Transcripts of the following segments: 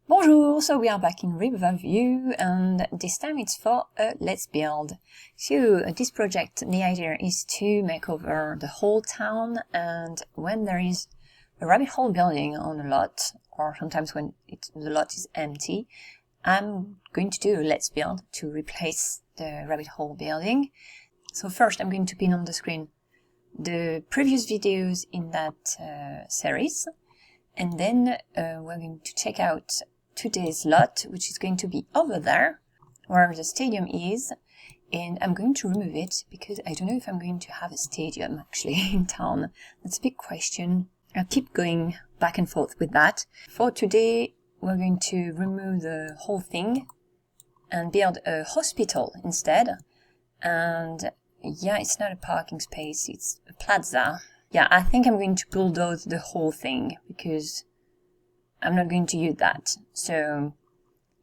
Bonjour, so we are back in Riverview and this time it's for a Let's Build. So this project, the idea is to make over the whole town, and when there is a rabbit hole building on a lot, or sometimes when the lot is empty, I'm going to do a Let's Build to replace the rabbit hole building. So first I'm going to pin on the screen the previous videos in that series, and then we're going to check out today's lot, which is going to be over there where the stadium is, and I'm going to remove it because I don't know if I'm going to have a stadium actually in town. That's a big question. I'll keep going back and forth with that. For today we're going to remove the whole thing and build a hospital instead. And yeah, it's not a parking space, it's a plaza. Yeah, I think I'm going to bulldoze the whole thing because I'm not going to use that. So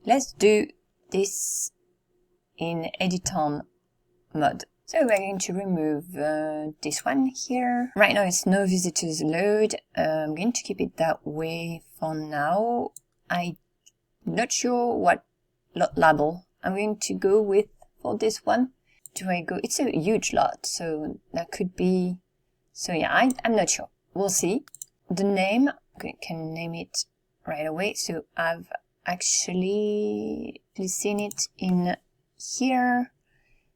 let's do this in edit on mode. So we're going to remove this one here. Right now it's no visitors allowed. I'm going to keep it that way for now. I'm not sure what lot label I'm going to go with for this one. Do I go? It's a huge lot, so that could be. So yeah, I'm not sure. We'll see. The name, I can name it right away. So I've actually seen it in here,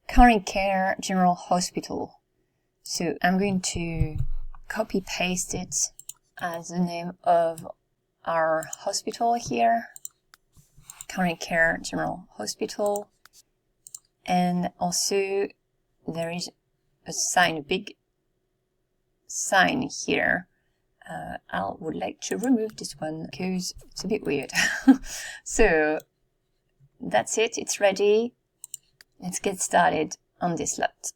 Current Care General Hospital. So I'm going to copy paste it as the name of our hospital here, Current Care General Hospital. And also there is a sign, a big sign here. I would like to remove this one because it's a bit weird. So that's it, it's ready. Let's get started on this lot.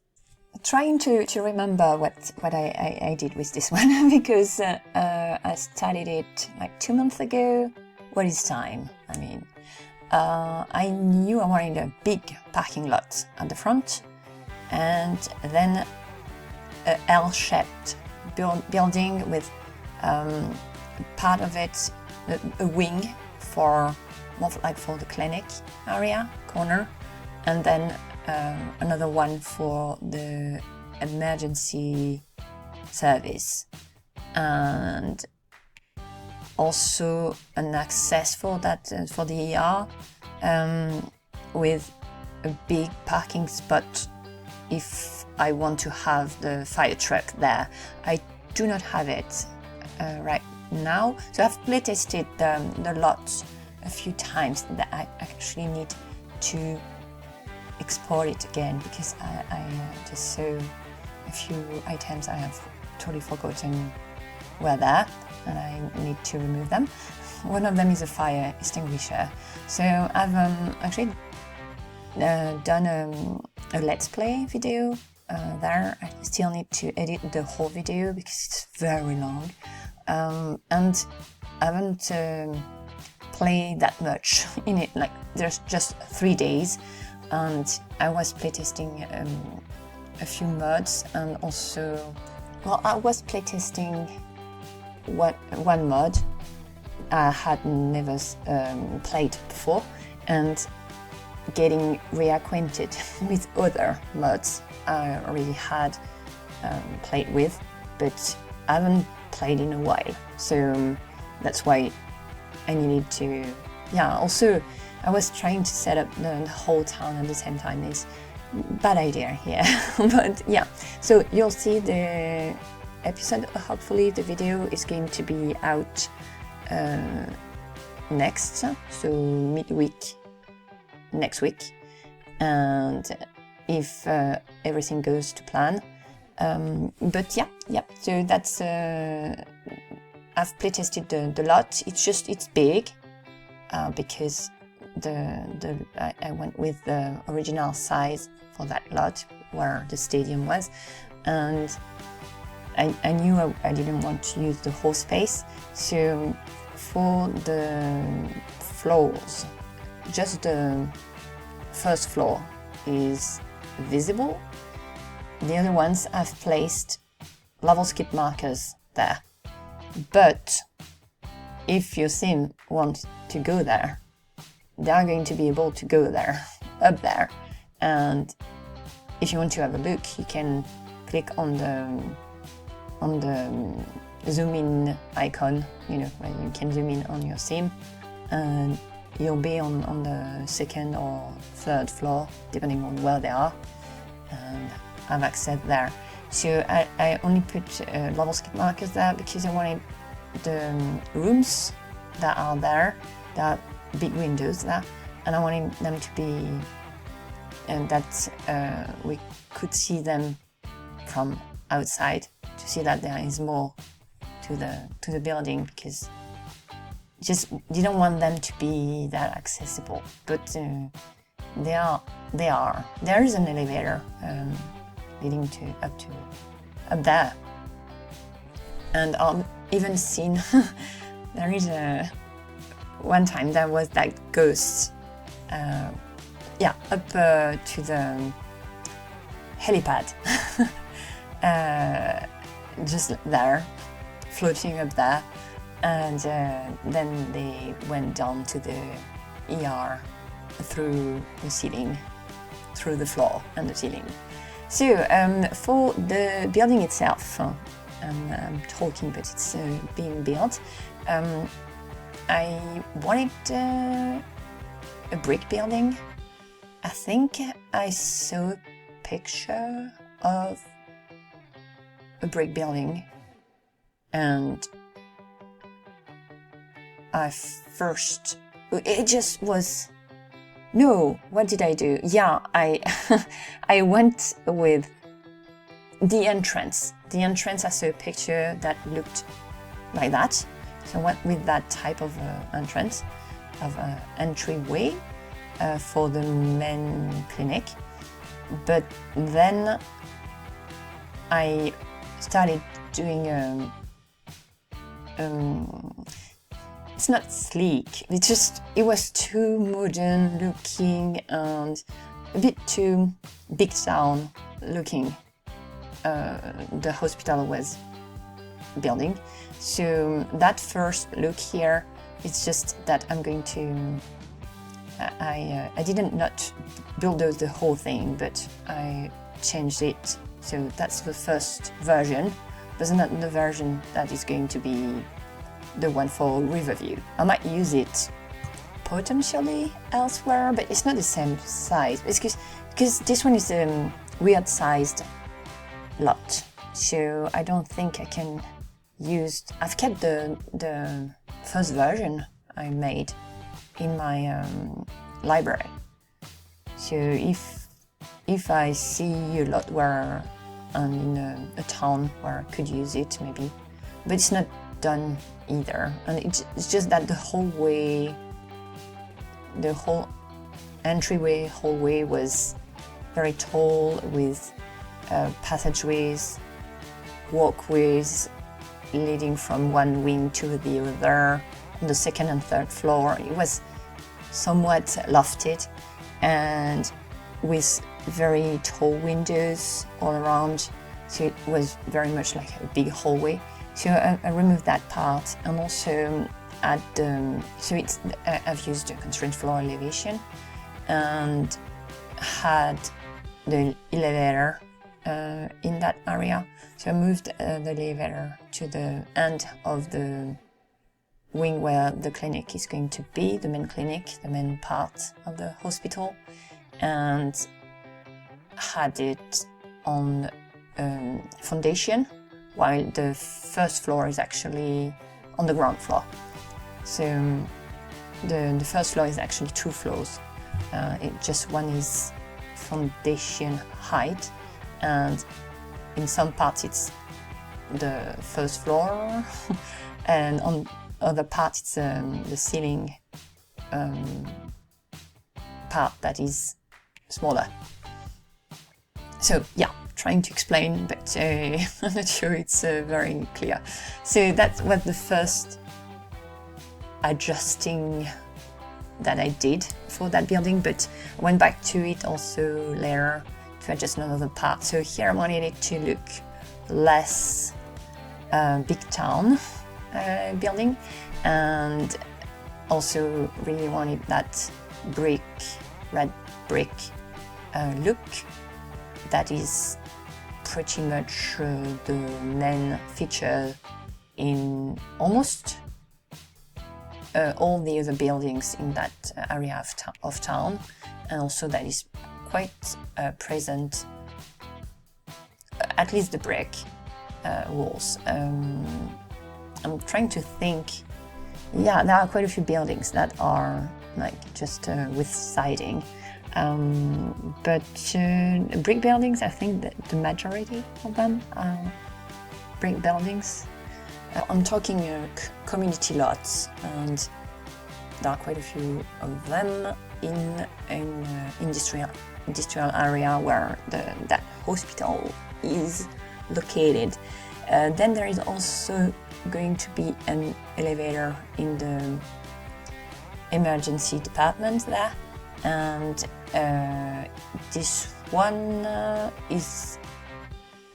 Trying to remember what I did with this one because I started it like 2 months ago. What is time? I mean, I knew I wanted a big parking lot at the front and then a L-shaped building with part of it, a wing for more like for the clinic area, corner, and then another one for the emergency service, and also an access for that for the ER with a big parking spot if I want to have the fire truck there. I do not have it right now, so I've playtested the lot a few times. That I actually need to export it again because I just saw a few items I have totally forgotten were there and I need to remove them. One of them is a fire extinguisher. So I've actually done a let's play video there. I still need to edit the whole video because it's very long, and I haven't played that much in it. Like there's just 3 days, and I was playtesting a few mods, and also, well, I was playtesting one mod I had never played before, and getting reacquainted with other mods I already had played with, but I haven't played in a while. So that's why I needed to. Yeah. Also, I was trying to set up the whole town at the same time. It's bad idea here, but yeah. So you'll see the episode. Hopefully, the video is going to be out next, so midweek next week, and if everything goes to plan. But yeah. So that's I've playtested the lot. It's big because I went with the original size for that lot where the stadium was, and I knew I didn't want to use the whole space. So for the floors, just the first floor is visible. The other ones I've placed level skip markers there. But if your sim wants to go there, they are going to be able to go there, up there. And if you want to have a look, you can click on the zoom in icon, you know, where you can zoom in on your sim, and you'll be on the second or third floor, depending on where they are, and have access there. So I only put level skip markers there because I wanted the rooms that are there, that are big windows there, and I wanted them to be, and that we could see them from outside, to see that there is more to the building, because just didn't want them to be that accessible, but they are. There is an elevator leading up there, and even seen there is one time there was that ghost, up to the helipad, just there, floating up there, and then they went down to the ER through the ceiling, through the floor and the ceiling. So for the building itself, I'm talking, but it's being built. I wanted a brick building. I think I saw a picture of a brick building, and it just was, no, what did I do? Yeah, I went with the entrance. The entrance, I saw a picture that looked like that. So I went with that type of entrance, of entryway for the main clinic. But then I started doing it's not sleek, it was too modern looking and a bit too big town looking, the hospital was building. So that first look here, it's just that I'm going to, I didn't not bulldoze the whole thing, but I changed it. So that's the first version, but not the version that is going to be the one for Riverview. I might use it potentially elsewhere, but it's not the same size. It's because this one is a weird sized lot, so I don't think I can use. I've kept the first version I made in my library. So if I see a lot where I'm in a town where I could use it, maybe, but it's not done either, and it's just that the whole hallway was very tall, with passageways, walkways leading from one wing to the other on the second and third floor. It was somewhat lofted and with very tall windows all around, so it was very much like a big hallway. So I removed that part, and also I've used the constraint floor elevation and had the elevator in that area. So I moved the elevator to the end of the wing where the clinic is going to be, the main clinic, the main part of the hospital, and had it on foundation, while the first floor is actually on the ground floor. So the first floor is actually two floors. One is foundation height, and in some parts it's the first floor, and on other parts it's the ceiling part that is smaller. So yeah, trying to explain, but I'm not sure it's very clear. So that was the first adjusting that I did for that building, but I went back to it also later to adjust another part. So here I wanted it to look less big town building, and also really wanted that red brick look that is pretty much the main feature in almost all the other buildings in that area of town, and also that is quite present, at least the brick walls. I'm trying to think. Yeah, there are quite a few buildings that are like just with siding, but brick buildings, I think that the majority of them are brick buildings. I'm talking community lots, and there are quite a few of them in industrial area where that hospital is located. Then there is also going to be an elevator in the emergency department there, and this one is,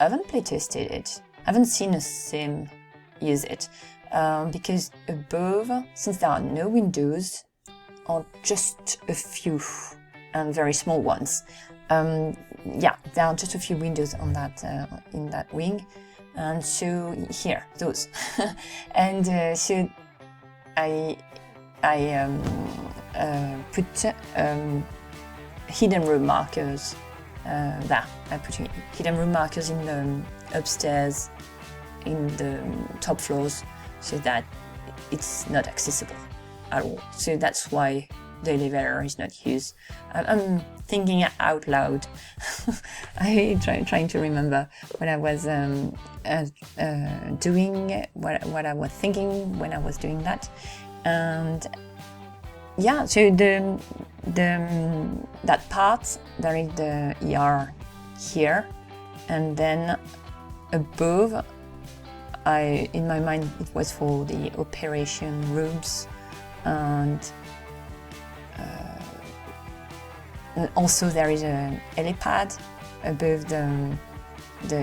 I haven't playtested it. I haven't seen a sim use it because above, since there are no windows or just a few and very small ones, yeah, there are just a few windows on that in that wing. And so here, those, and so I put hidden room markers there. I put hidden room markers in the upstairs, in the top floors, so that it's not accessible at all. So that's why the elevator is not used. I'm thinking out loud. I trying to remember what I was doing, what I was thinking when I was doing that, and yeah. So that part, there is the ER here, and then above, in my mind it was for the operation rooms, and also there is an helipad above the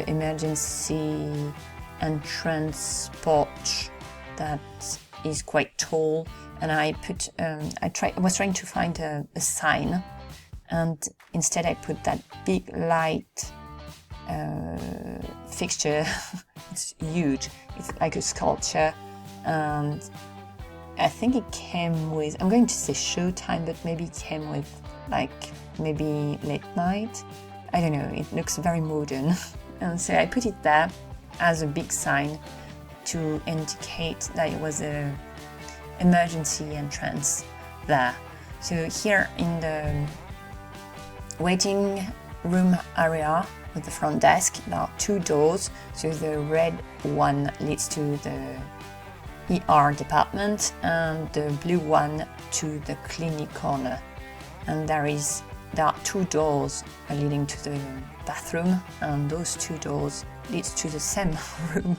emergency entrance porch that is quite tall, and I was trying to find a sign, and instead I put that big light fixture. It's huge, it's like a sculpture, and I think it came with, I'm going to say showtime, but maybe it came with like maybe late night. I don't know, it looks very modern. And so I put it there as a big sign to indicate that it was a emergency entrance there. So here in the waiting room area with the front desk, there are two doors. So the red one leads to the ER department, and the blue one to the clinic corner. And there are two doors leading to the bathroom, and those two doors leads to the same room.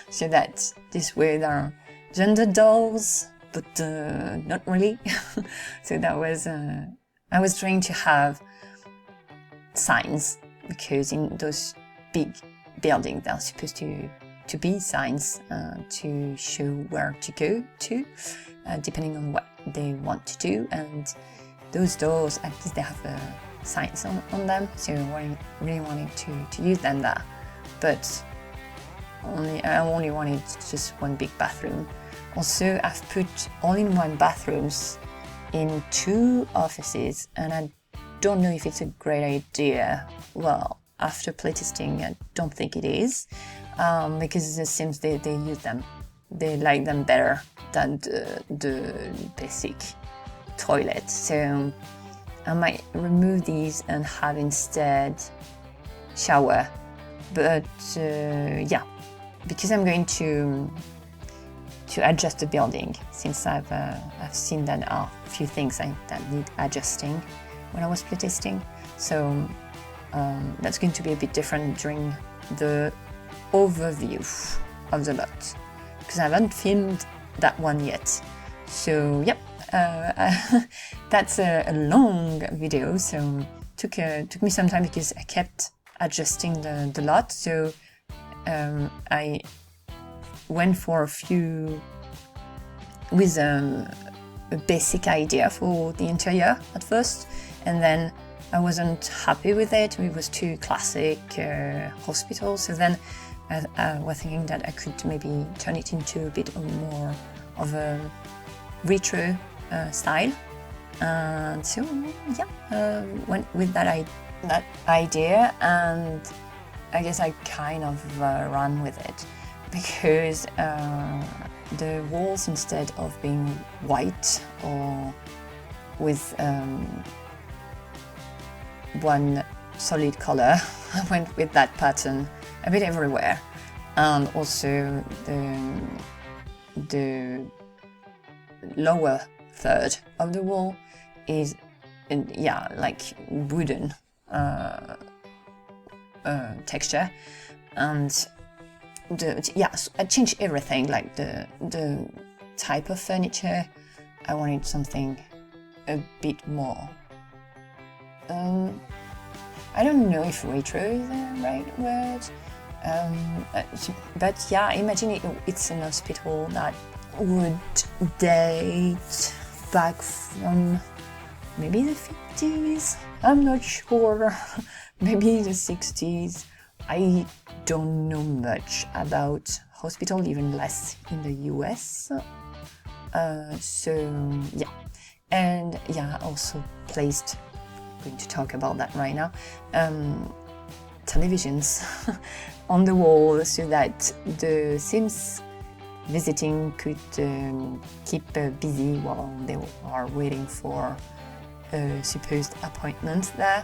So that this way there are gender doors, but not really. So that was I was trying to have signs, because in those big buildings there are supposed to be signs to show where to go to, depending on what they want to do. And those doors, at least they have signs on them, so I really wanted to use them there. But I only wanted just one big bathroom. Also, I've put all-in-one bathrooms in two offices, and I don't know if it's a great idea. Well, after playtesting, I don't think it is, because it seems they use them. They like them better than the basic toilet. So I might remove these and have instead shower. But yeah, because I'm going to adjust the building, since I've seen that there are a few things that need adjusting when I was playtesting. So that's going to be a bit different during the overview of the lot, because I haven't filmed that one yet. So yep, that's a long video, so took me some time because I kept adjusting the lot. So I went for a few with a basic idea for the interior at first, and then I wasn't happy with it. It was too classic hospital. So then I was thinking that I could maybe turn it into a bit more of a retro style. And so yeah, went with that idea, and I guess I kind of ran with it, because the walls, instead of being white or with one solid color, I went with that pattern a bit everywhere. And also the lower third of the wall is like wooden texture, and I changed everything, like the type of furniture. I wanted something a bit more I don't know if retro is the right word, but yeah, imagine it's an hospital that would date back from maybe the 50s, I'm not sure, maybe the 60s. I don't know much about hospital, even less in the US. So yeah, and yeah, also placed, going to talk about that right now, televisions on the wall, so that the Sims visiting could keep busy while they are waiting for a supposed appointment there.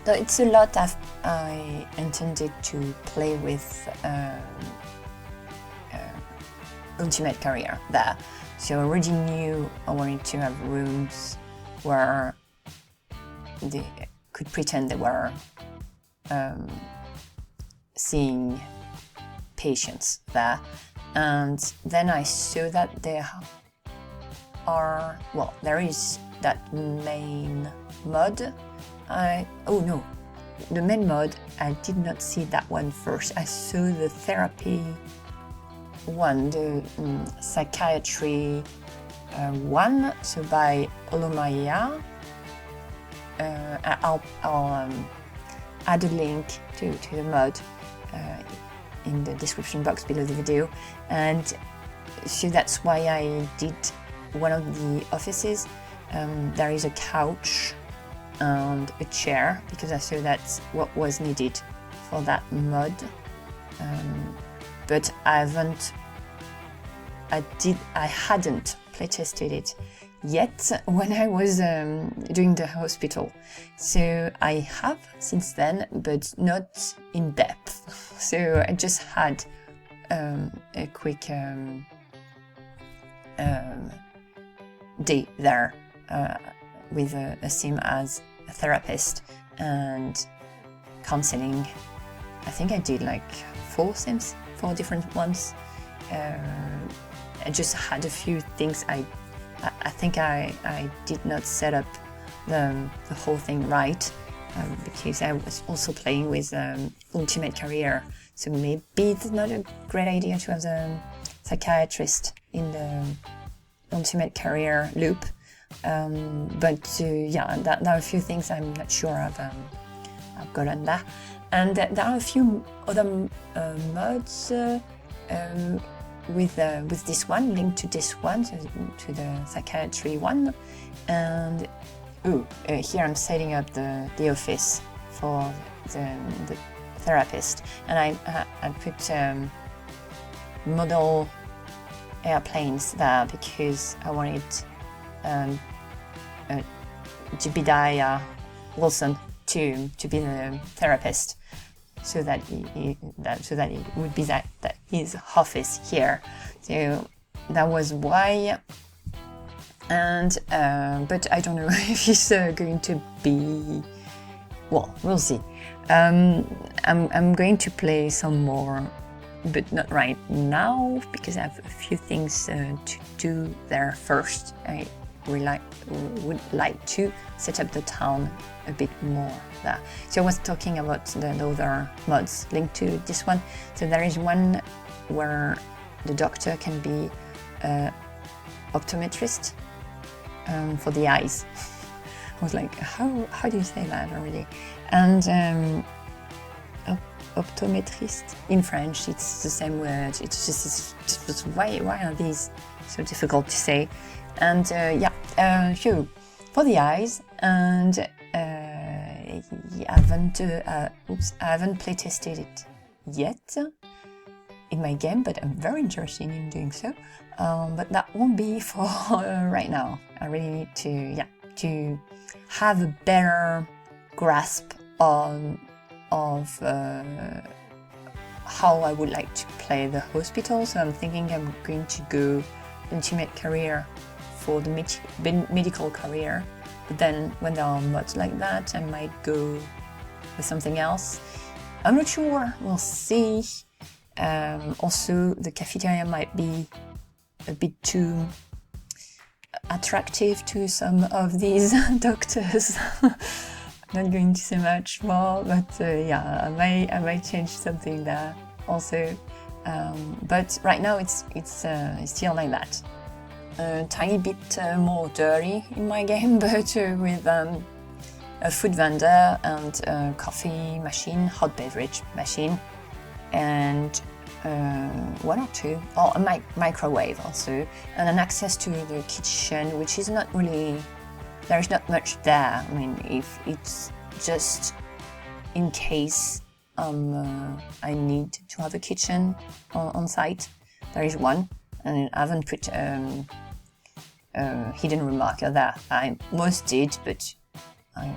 So it's a lot I intended to play with Ultimate Career there. So I already knew I wanted to have rooms where they could pretend they were seeing patients there. And then I saw that there is that main mod. The main mod, I did not see that one first. I saw the therapy one, the psychiatry one, so by Olomaya. I'll add a link to the mod in the description box below the video. And so that's why I did one of the offices. There is a couch and a chair, because I saw that's what was needed for that mod. But I hadn't playtested it yet when I was doing the hospital. So I have since then, but not in depth. So I just had a quick day there with a sim as a therapist and counseling. I think I did like 4 sims, 4 different ones. I just had a few things I think I did not set up the whole thing right, because I was also playing with Ultimate Career. So maybe it's not a great idea to have the psychiatrist in the Ultimate Career loop. But yeah, there are a few things I'm not sure I've gotten there. And there are a few other mods with this one, linked to this one, to the psychiatry one. And here I'm setting up the office for the therapist, and I put model airplanes there because I wanted Jebediah Wilson to be the therapist, so that it would be that his office here. So that was why. And but I don't know if he's going to be. Well, we'll see. I'm going to play some more, but not right now, because I have a few things to do there first. I would like to set up the town a bit more there. So I was talking about the other mods linked to this one. So there is one where the doctor can be optometrist for the eyes. I was like, how do you say that already? And optometrist in French, it's the same word. It's just why are these so difficult to say? And for the eyes, and I haven't play tested it yet in my game, but I'm very interested in doing so. But that won't be for right now. I really need to have a better grasp of how I would like to play the hospital. So I'm thinking I'm going to go ultimate career for the medical career. But then when there are mods like that, I might go with something else. I'm not sure. We'll see. Also, the cafeteria might be a bit too attractive to some of these doctors. Not going to say much more, but I might change something there also. But right now it's still like that. A tiny bit more dirty in my game, but with a food vendor and a coffee machine, hot beverage machine, and one or two, a microwave also, and an access to the kitchen, which is not really, there is not much there. I mean, if it's just in case I need to have a kitchen on site, there is one, and I haven't put hidden remarker there. I most did, but I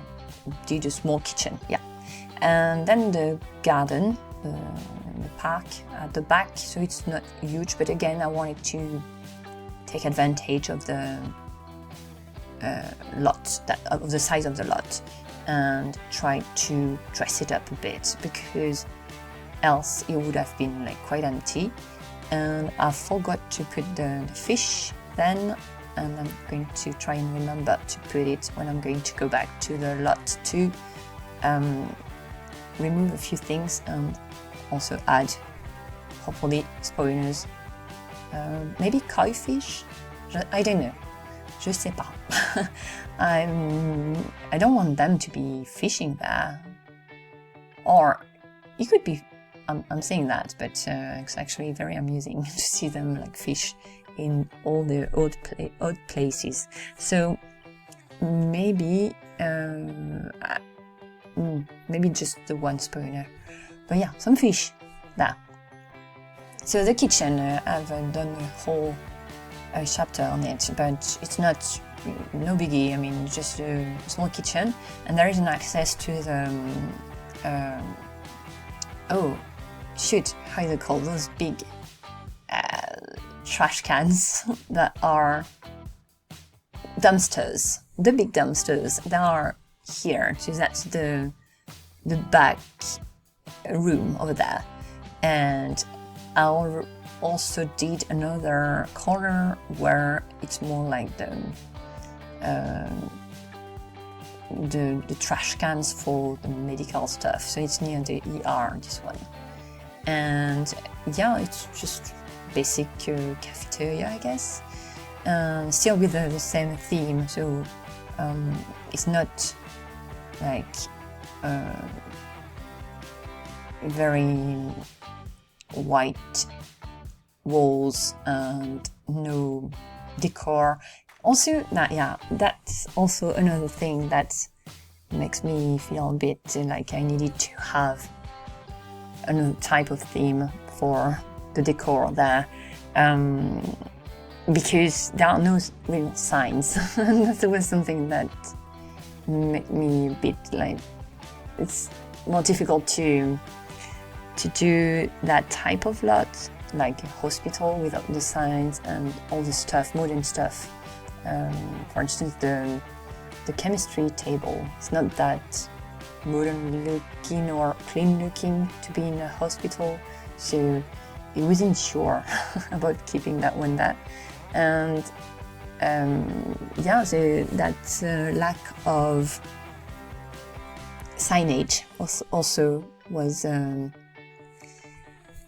did a small kitchen, yeah. And then the garden, the park at the back, so it's not huge, but again I wanted to take advantage of the lot, of the size of the lot, and try to dress it up a bit, because else it would have been like quite empty. And I forgot to put the fish then, and I'm going to try and remember to put it when I'm going to go back to the lot to remove a few things and also add, hopefully, spawners. Maybe koi fish? I don't know. Je sais pas. I don't want them to be fishing there. Or it could be, I'm saying that, but it's actually very amusing to see them like fish in all the odd places. So maybe maybe just the one spawner. But yeah, some fish there. So the kitchen, I've done a whole chapter on it, but it's not no biggie. I mean, just a small kitchen, and there is an access to the how is it called? Those big trash cans that are dumpsters. The big dumpsters that are here. So that's the back room over there, and I also did another corner where it's more like the trash cans for the medical stuff. So it's near the ER, this one. And yeah, it's just basic cafeteria, I guess. Still with the same theme. So it's not like very white walls and no decor. Also, that's also another thing that makes me feel a bit like I needed to have another type of theme for the decor there, because there are no real signs. And that was something that made me a bit like, it's more difficult to do that type of lot, like a hospital without the signs and all the stuff, modern stuff. For instance, the chemistry table, it's not that modern looking or clean looking to be in a hospital, so I wasn't sure about keeping that one there. And so that lack of signage also was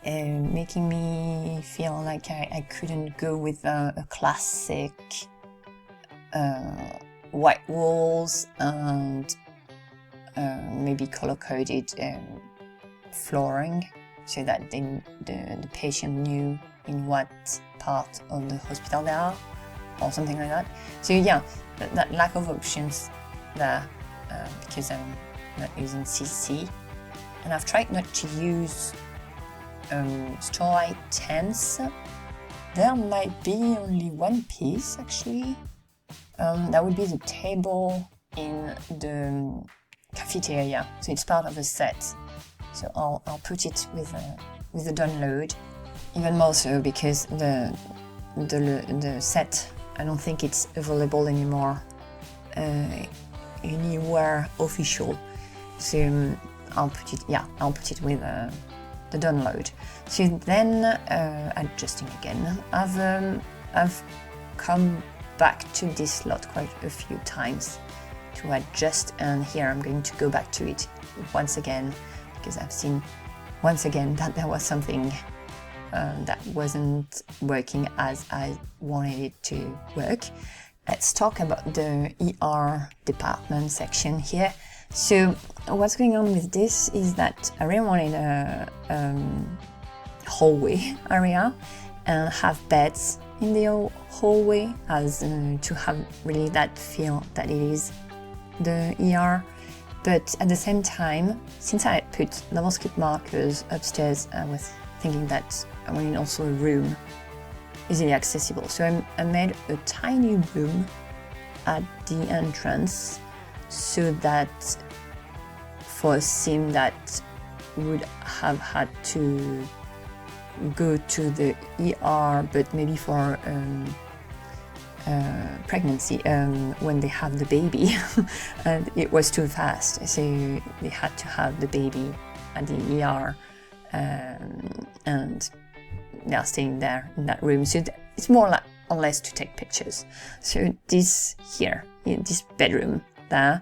making me feel like I couldn't go with a classic white walls and maybe color-coded flooring, so that the patient knew in what part of the hospital they are, or something like that. So yeah, that lack of options there, because I'm not using CC, and I've tried not to use store items. There might be only one piece actually. That would be the table in the cafeteria, so it's part of the set. So I'll put it with the download, even more so because the set, I don't think it's available anymore anywhere official. So I'll put it with the download. So then adjusting again, I've come back to this lot quite a few times to adjust, and here I'm going to go back to it once again, because I've seen once again that there was something that wasn't working as I wanted it to work. Let's talk about the ER department section here. So what's going on with this is that I really wanted a hallway area and have beds in the hallway, as to have really that feel that it is the ER. But at the same time, since I had put landscape markers upstairs, I was thinking that I wanted also a room easily accessible. So I made a tiny room at the entrance, so that for a sim that would have had to go to the ER, but maybe for pregnancy, when they have the baby, and it was too fast, so they had to have the baby at the ER, and they are staying there in that room. So it's more or less to take pictures. So this here, in this bedroom there,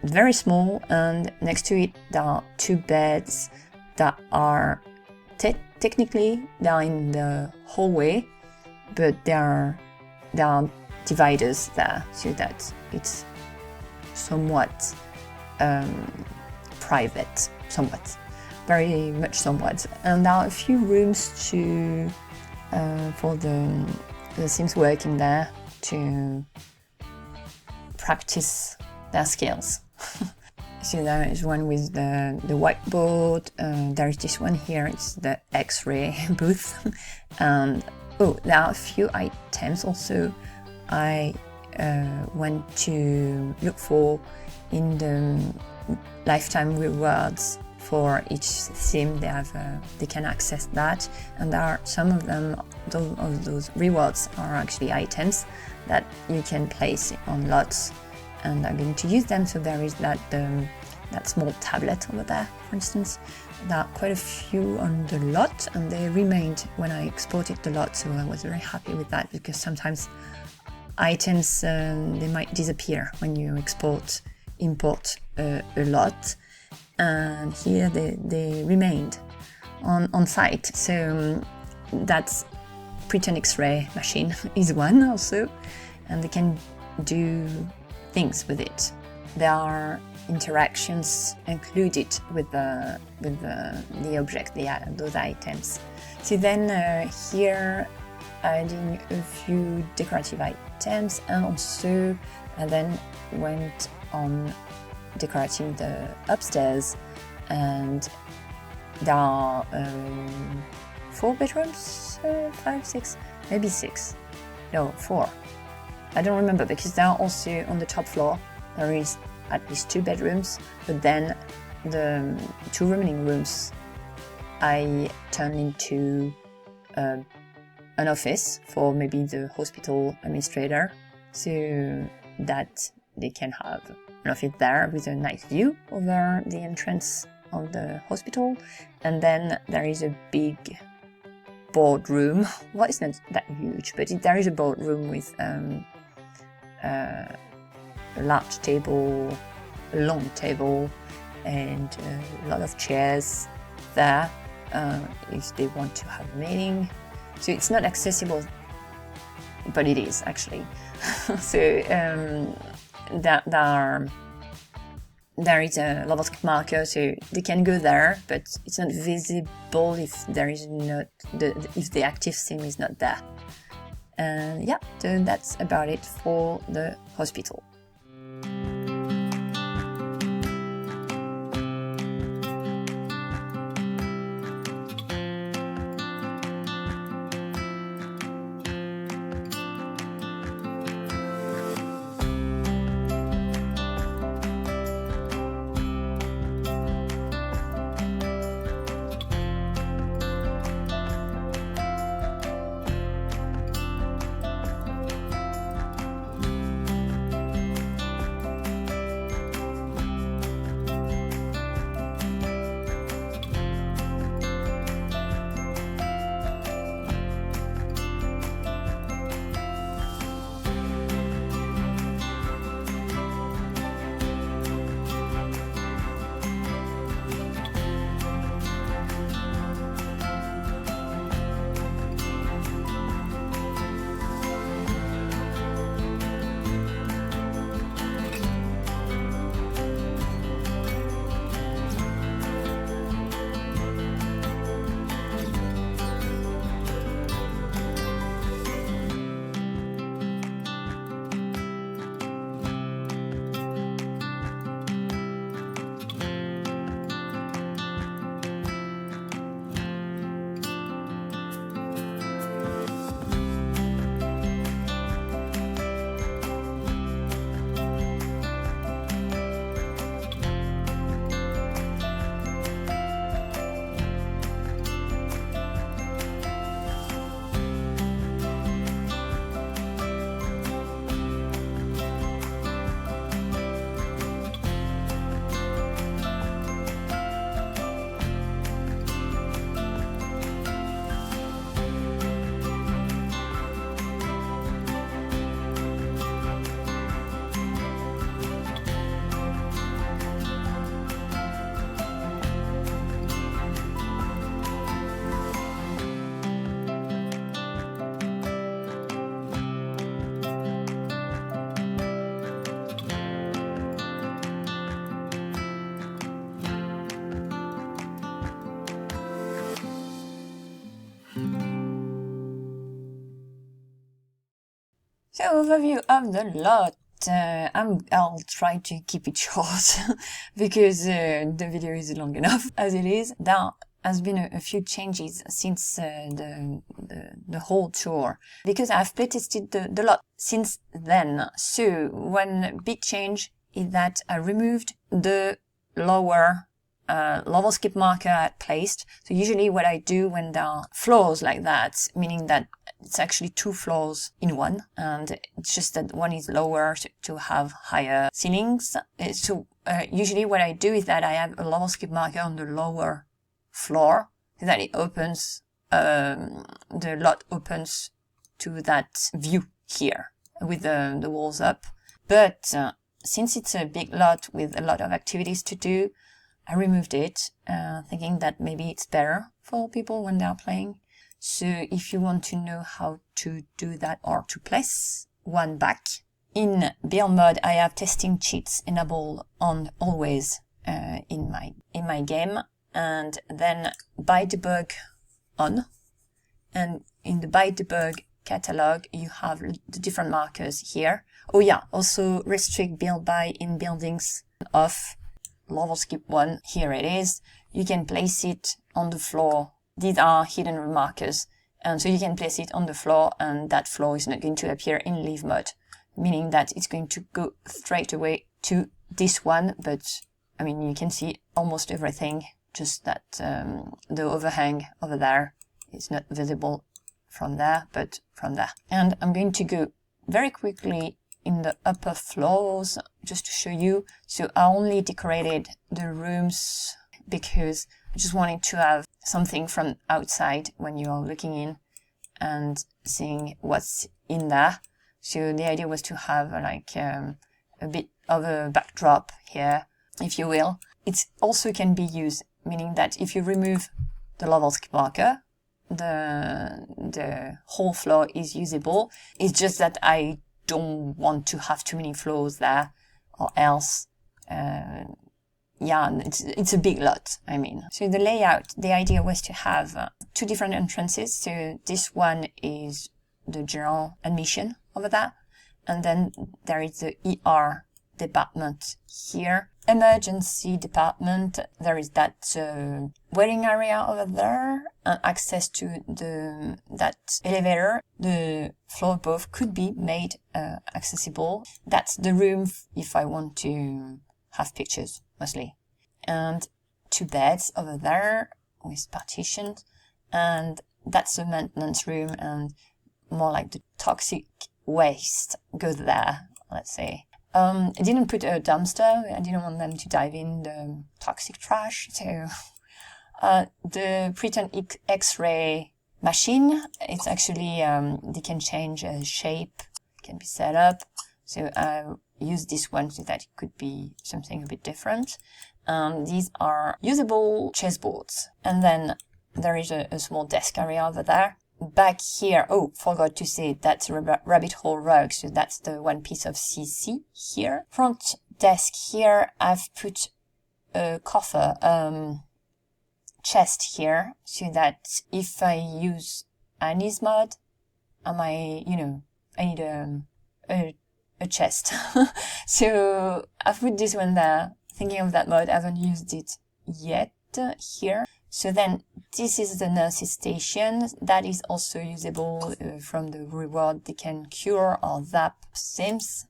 very small, and next to it there are two beds that are technically they are in the hallway, but there are dividers there, so that it's somewhat private, somewhat, very much somewhat. And there are a few rooms to for the Sims working there to practice their skills. So there is one with the whiteboard, there is this one here, it's the X-ray booth, and oh, there are a few items also I went to look for in the lifetime rewards for each sim. They can access that, and there are some of them, those rewards are actually items that you can place on lots, and I'm going to use them. So there is that small tablet over there, for instance. There are quite a few on the lot, and they remained when I exported the lot, so I was very happy with that, because sometimes items they might disappear when you import a lot, and here they remained on site. So that's pretend X-ray machine is one also, and they can do things with it. There are interactions included with the object, those items. So then here adding a few decorative items, and also I then went on decorating the upstairs, and there are 4 bedrooms, 5, 6, maybe 6, no, 4. I don't remember, because there are also on the top floor there is at least 2 bedrooms, but then the 2 remaining rooms I turned into an office for maybe the hospital administrator, so that they can have an office there with a nice view over the entrance of the hospital. And then there is a big boardroom. Well, it's not that huge, but there is a boardroom with a large table, a long table, and a lot of chairs there. if they want to have a meeting. So it's not accessible, but it is actually. So there is a level skip marker, so they can go there, but it's not visible if there is not if the active sim is not there. And yeah, so that's about it for the hospital. So overview of the lot. I'll try to keep it short because the video is long enough as it is. There has been a few changes since the whole tour, because I've playtested the lot since then. So one big change is that I removed the lower level skip marker I had placed. So usually what I do when there are floors like that, meaning that it's actually 2 floors in one, and it's just that one is lower to have higher ceilings. So usually what I do is that I have a level skip marker on the lower floor, so that it opens, the lot opens to that view here with the walls up. But since it's a big lot with a lot of activities to do, I removed it, thinking that maybe it's better for people when they're playing. So if you want to know how to do that or to place one back, in build mode I have testing cheats enabled on always in my game, and then by debug on, and in the by debug catalog you have the different markers here. Oh yeah, also restrict build by in buildings off. Level skip 1, here it is. You can place it on the floor. These are hidden markers, and so you can place it on the floor, and that floor is not going to appear in live mode, meaning that it's going to go straight away to this one. But I mean, you can see almost everything, just that the overhang over there is not visible from there, but from there. And I'm going to go very quickly in the upper floors just to show you. So I only decorated the rooms because I just wanted to have something from outside when you are looking in and seeing what's in there. So the idea was to have like a bit of a backdrop here, if you will. It also can be used, meaning that if you remove the level skip marker. The whole floor is usable. It's just that I don't want to have too many floors there, or else, yeah, it's a big lot, I mean. So the layout, the idea was to have 2 different entrances. So this one is the general admission over there. And then there is the ER department here. Emergency department, there is that waiting area over there, and access to that elevator. The floor above could be made accessible. That's the room if I want to have pictures, mostly. And 2 beds over there with partitions, and that's the maintenance room, and more like the toxic waste goes there, let's say. I didn't put a dumpster. I didn't want them to dive in the toxic trash. So the pretend X-ray machine, it's actually, they can change shape, can be set up. So I use this one so that it could be something a bit different. These are usable chessboards. And then there is a small desk area over there. Back here, oh, forgot to say, that's rabbit hole rug, so that's the one piece of CC here. Front desk here, I've put a coffer, chest here, so that if I use Annie's mod, I need a chest. So I've put this one there, thinking of that mod. I haven't used it yet here. So then this is the nurse's station. That is also usable from the reward. They can cure or zap Sims.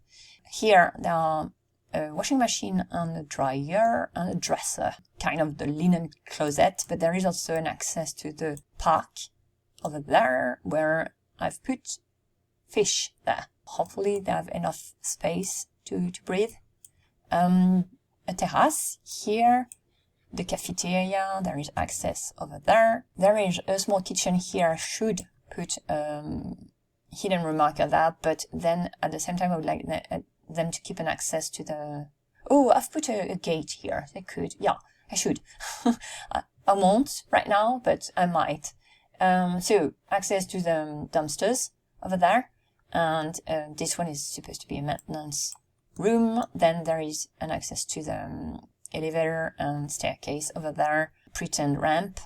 Here there are a washing machine and a dryer and a dresser, kind of the linen closet, but there is also an access to the park over there where I've put fish there. Hopefully they have enough space to breathe. A terrace here. The cafeteria, there is access over there. There is a small kitchen here. Should put hidden remarker there, but then at the same time I would like them to keep an access to the... Oh, I've put a gate here. They could. Yeah, I should. I won't right now, but I might. So access to the dumpsters over there. And this one is supposed to be a maintenance room. Then there is an access to the elevator and staircase over there, pretend ramp,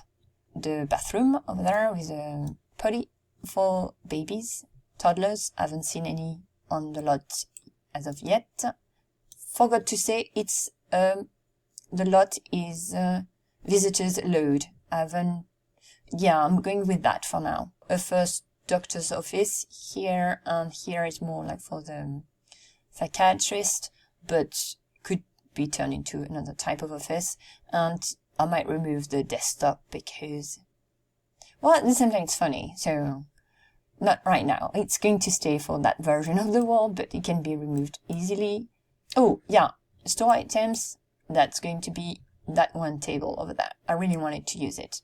the bathroom over there with a potty for babies, toddlers. I haven't seen any on the lot as of yet. Forgot to say, it's the lot is visitors load. I'm going with that for now. A first doctor's office here, and here is more like for the psychiatrist, but could be turned into another type of office. And I might remove the desktop because, well, at the same time it's funny, so not right now. It's going to stay for that version of the wall, but it can be removed easily. Oh yeah, store items, that's going to be that one table over there. I really wanted to use it.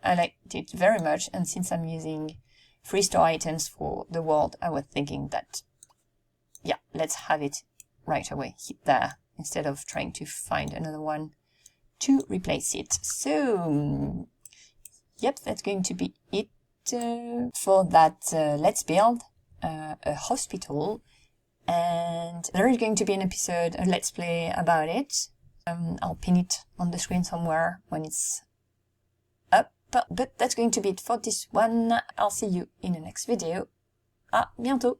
I liked it very much, and since I'm using free store items for the world, I was thinking that, yeah, let's have it right away there, instead of trying to find another one to replace it. So, yep, that's going to be it for that Let's Build a hospital. And there is going to be an episode, a Let's Play about it. I'll pin it on the screen somewhere when it's up. But that's going to be it for this one. I'll see you in the next video. À bientôt!